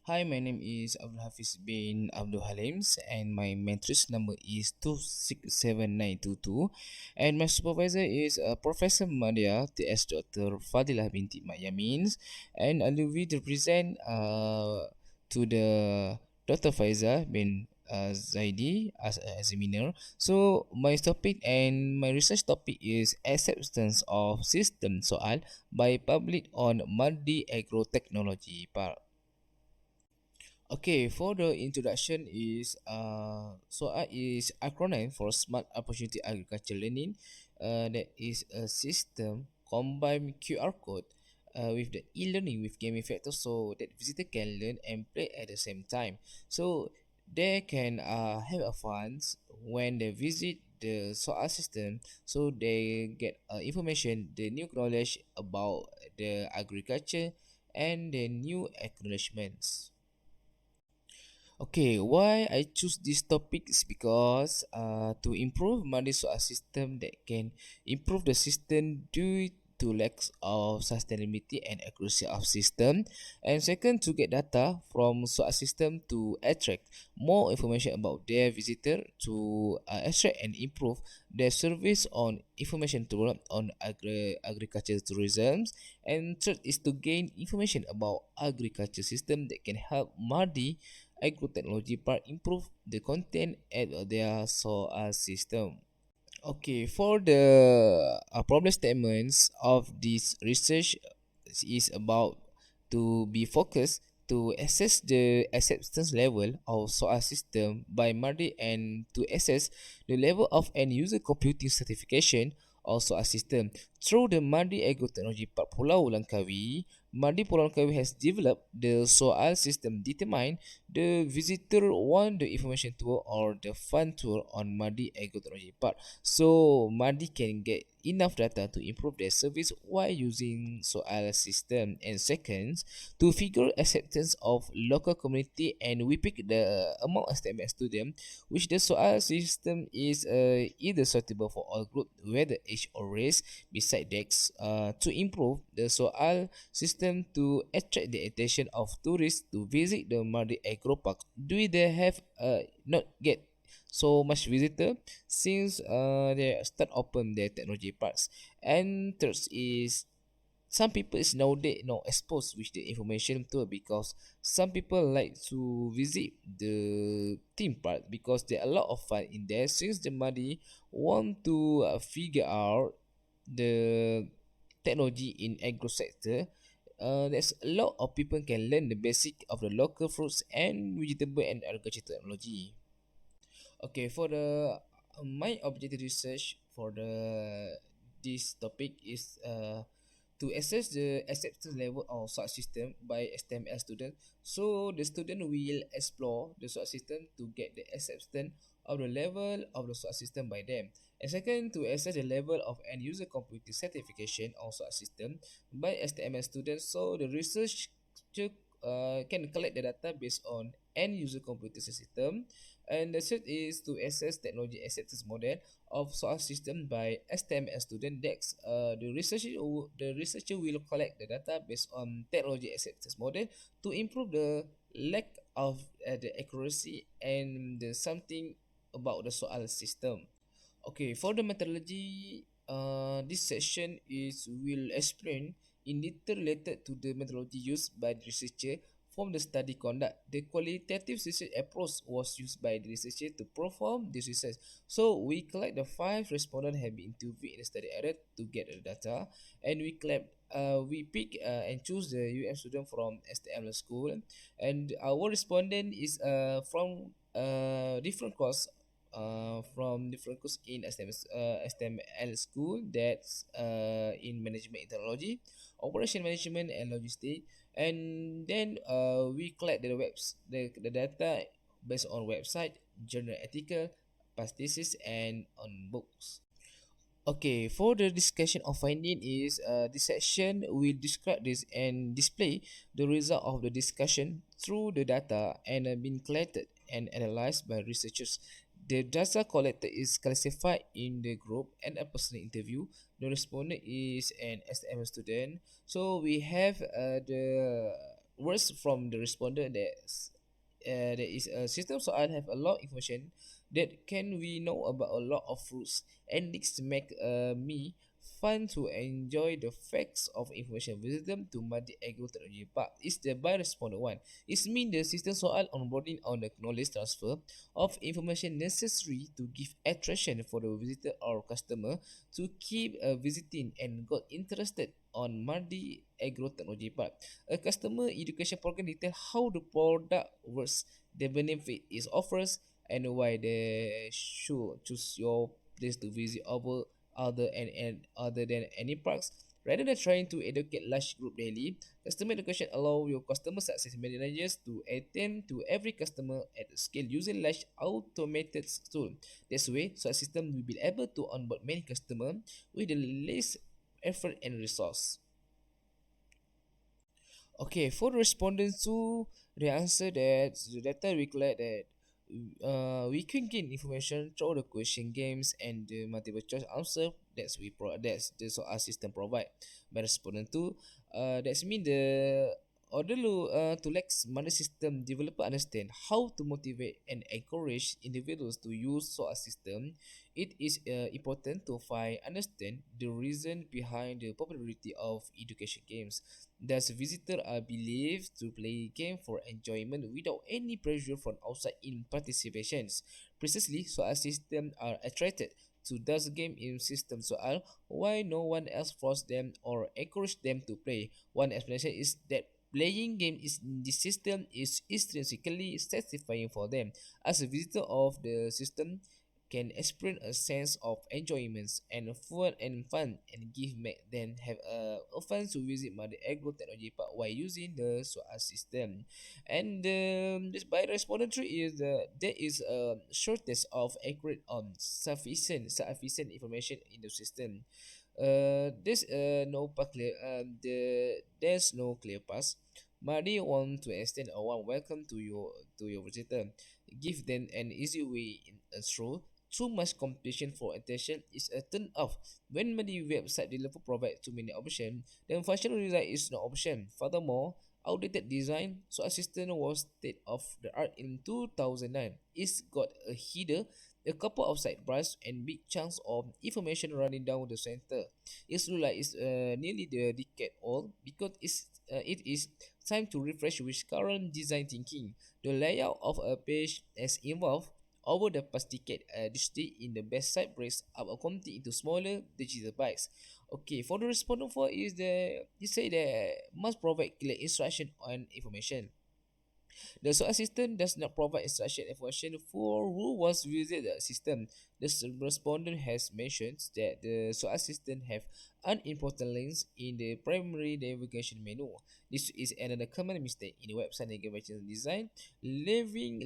Hi, my name is Abdul Hafiz bin Abdul Halims, and my matrix number is 267922, and my supervisor is Professor MADYA TS Dr. FADHILAH binti YAMIN, and I will represent to the Dr. Faizal bin ZAID as a examiner. So my topic and my research topic is acceptance of system Soal by public on Mardi Agro Technology Park. Okay, for the introduction is SOA is acronym for Smart Opportunity Agriculture Learning. That is a system combine QR code with the e-learning with gaming factor so that visitor can learn and play at the same time. So they can have a fun when they visit the SOA system, so they get information, the new knowledge about the agriculture and the new acknowledgements. Okay, why I choose this topic is because to improve money source system that can improve the system due to lacks of sustainability and accuracy of system, and second to get data from source system to attract more information about their visitor to extract and improve their service on information tool on agriculture tourism, and third is to gain information about agriculture system that can help Mardi Agro Technology Park improve the content at their SOA system. Okay, for the problem statements of this research is about to be focused to assess the acceptance level of SOA system by Mardi and to assess the level of end user computing certification of SOA system. Through the Mardi Agro Technology Park Pulau Langkawi, Mardi Pulau Langkawi has developed the SOA system determine the visitor want the information tour or the fun tour on Mardi Agro Technology Park. So Mardi can get enough data to improve their service while using Soal system. And second, to figure acceptance of local community, and we pick the amount of STEM student which the Soal system is either suitable for all group, whether age or race. Beside that, to improve the Soal system to attract the attention of tourists to visit the Mardi Agro Park. Do they have not get so much visitor since they start open their technology parks. And third is some people is nowadays not exposed with the information too, because some people like to visit the theme park because there are a lot of fun in there. Since the money want to figure out the technology in agro sector, there's a lot of people can learn the basic of the local fruits and vegetable and agriculture technology. Okay, for the my objective research for the this topic is to assess the acceptance level of such system by STML student. So the student will explore the such system to get the acceptance of the level of the such system by them. And second, to assess the level of end user computing certification of such system by STML students. So the research can collect the data based on end user computing system. And the third is to assess technology acceptance model of source system by STML student decks. The researcher will collect the data based on technology acceptance model to improve the lack of the accuracy and the something about the soal system. Okay, for the methodology, this session is will explain in detail related to the methodology used by the researcher from the study conduct. The qualitative research approach was used by the researcher to perform this research. So we collect the five respondents have been interviewed in the study area to get the data, and we pick and choose the UM student from STM school, and our respondent is from different course from different course in STML school, that's in management technology, operation management and logistics. And then we collect the data based on website, journal article, past thesis and on books. Okay, for the discussion of finding is this section will describe this and display the result of the discussion through the data and been collected and analyzed by researchers. The data collected is classified in the group and a personal interview. The respondent is an STM student. So we have the words from the responder that there is a system soal have a lot of information that can we know about a lot of fruits and this make me fun to enjoy the facts of information. Visit them to Mardi Agro Technology Park. It's the by responder one. It means the system soal onboarding on the knowledge transfer of information necessary to give attraction for the visitor or customer to keep visiting and got interested on Mardi Agro Technology Park. A customer education program detail how the product works, the benefit it offers, and why they should choose your place to visit over and other than any parks. Rather than trying to educate large group daily, customer education allow your customer success managers to attend to every customer at scale using large automated tool. This way, so a system will be able to onboard many customers with the least effort and resource. Okay, for the respondents to the answer that the data we collect that we can gain information through the question games and the multiple choice answer that's the so our system provide by respondent to that's mean the order to let money system developer understand how to motivate and encourage individuals to use so a system. It is important to find understand the reason behind the popularity of education games. Thus, visitors are believed to play game for enjoyment without any pressure from outside in participations. Precisely, so our system are attracted to those game in system soal why no one else force them or encourage them to play. One explanation is that playing game is in the system is intrinsically satisfying for them. As a visitor of the system, can experience a sense of enjoyment and fun and give make them have a fun to visit Mother Agro Technology Park while using the SOA system. And this by respondentry is there is a shortage of accurate sufficient information in the system. There's no clear path. Mardi want to extend a warm welcome to your visitor. Give them an easy way in a through. Too much competition for attention is a turn off. When many website developer provide too many options, then functional design is no option. Furthermore, outdated design, so assistant was state of the art in 2009. It's got a header, a couple of sidebars, and big chunks of information running down the center. It's look like it's nearly the decade old because it is time to refresh with current design thinking. The layout of a page has evolved over the past decade. District in the best side breaks up a quantity into smaller digital bytes. Okay, for the respondent for is the you say that must provide clear instruction and information. The SOA system does not provide instruction information for who was visit the system. The respondent has mentioned that the SOA system have unimportant links in the primary navigation menu. This is another common mistake in the website navigation design, leaving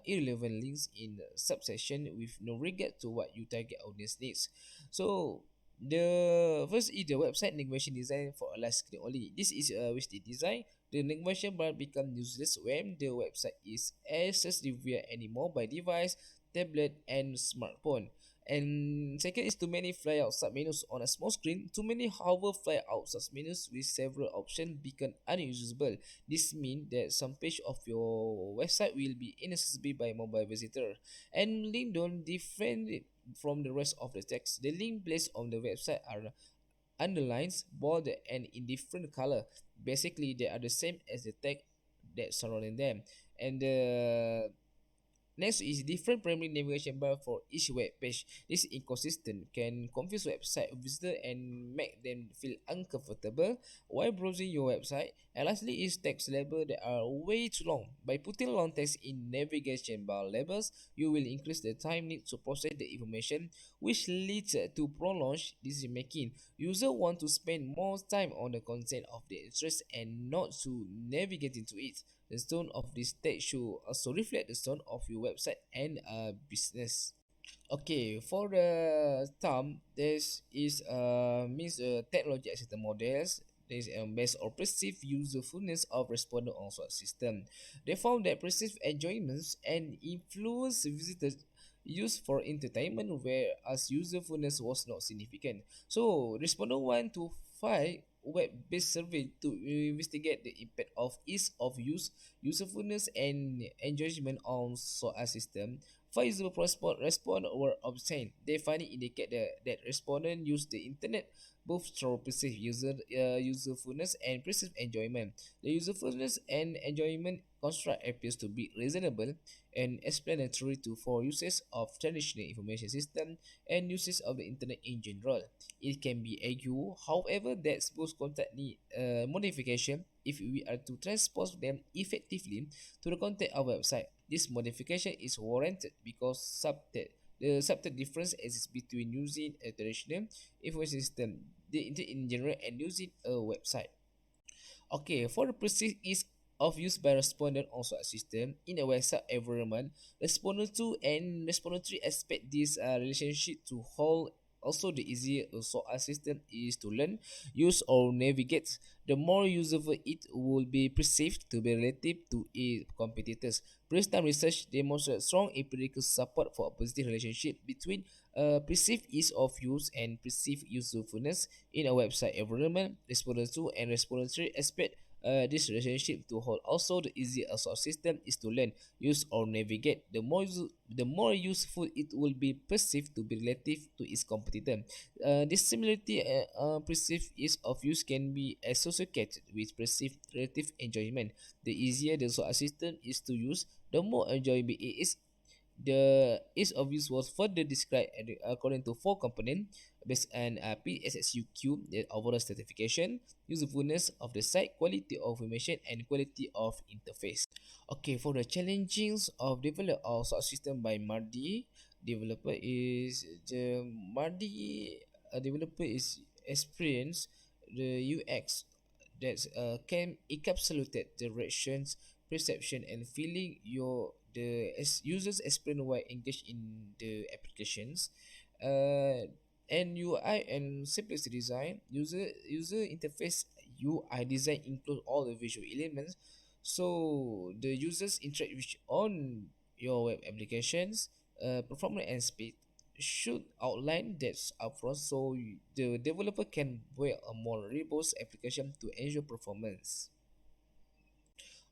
irrelevant links in the subsection with no regard to what you target audience needs. So the first is the website navigation design for a last screen only. This is with the design the navigation bar becomes useless when the website is accessed via any mobile device, tablet, and smartphone. And second is too many flyout submenus on a small screen. Too many hover flyout submenus with several options become unusable. This means that some page of your website will be inaccessible by mobile visitor. And link don't different from the rest of the text. The link placed on the website are underlines, bold, and in different color. Basically, they are the same as the text that surrounding them. And next is different primary navigation bar for each web page. This inconsistent can confuse website visitor and make them feel uncomfortable while browsing your website. And lastly is text labels that are way too long. By putting long text in navigation bar labels, you will increase the time need to process the information, which leads to prolonged decision making. User want to spend more time on the content of their interest and not to navigate into it. The tone of this text should also reflect the tone of your website and business. Okay, for the term, this is means technology assistant models. This based on perceived usefulness of respondent on such system. They found that perceived enjoyments and influence visitors used for entertainment, whereas usefulness was not significant. So respondent 1 to 5 web-based survey to investigate the impact of ease of use, usefulness, and engagement on SOA system. FAIZAL respond were obtained. They finally indicate that respondents use the internet both through perceived usefulness and perceived enjoyment. The usefulness and enjoyment construct appears to be reasonable and explanatory to for uses of traditional information system and uses of the internet in general. It can be argued, however, that suppose content need modification if we are to transpose them effectively to the content of website. This modification is warranted because the subtle difference exists between using a traditional information system, the internet in general, and using a website. Okay, for the process is of use by respondent also a system in a website environment, respondent 2 and respondent 3 expect this relationship to hold. Also, the easier also a system is to learn, use, or navigate, the more usable it will be perceived to be relative to its competitors. Princeton research demonstrates strong empirical support for a positive relationship between perceived ease of use and perceived usefulness in a website environment. Respondent 2 and respondent 3 expect this relationship to hold. Also, the easier a source system is to learn, use, or navigate, the more useful it will be perceived to be relative to its competitor. This similarity perceived ease of use can be associated with perceived relative enjoyment. The easier the source system is to use, the more enjoyable it is. The ease of use was further described according to four components based on PSSUQ, the overall certification, usefulness of the site, quality of information, and quality of interface. Okay, for the challenges of develop our system by Mardi, developer is the Mardi developer is experience the UX that can encapsulate directions, perception, and feeling users explain why engage in the applications. And UI and simplicity design, user interface UI design include all the visual elements, so the users interact with on your web applications. Performance and speed should outline that upfront, so the developer can build a more robust application to ensure performance.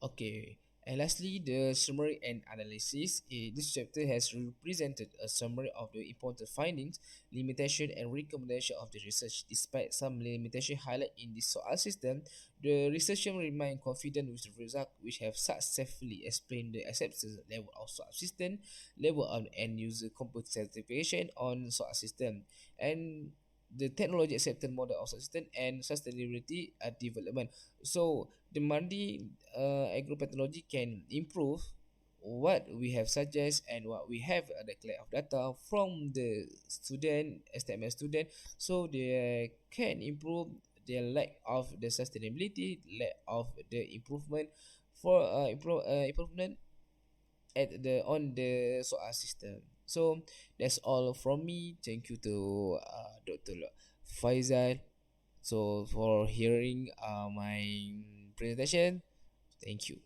Okay, and lastly, the summary and analysis. This chapter has represented a summary of the important findings, limitation, and recommendation of the research. Despite some limitation highlighted in this SOAL system, the researcher remain confident with the result, which have successfully explained the acceptance level of SOAL system, level of end user competence certification on SOAL system, and the technology acceptance model of SOAL system and sustainability development. So the Mardi agropathology can improve what we have suggest and what we have the collect of data from the student STMS student, so they can improve their lack of the sustainability, lack of the improvement for improvement at the on the SOA system. So that's all from me. Thank you to Dr. Faizal so for hearing my presentation. Thank you.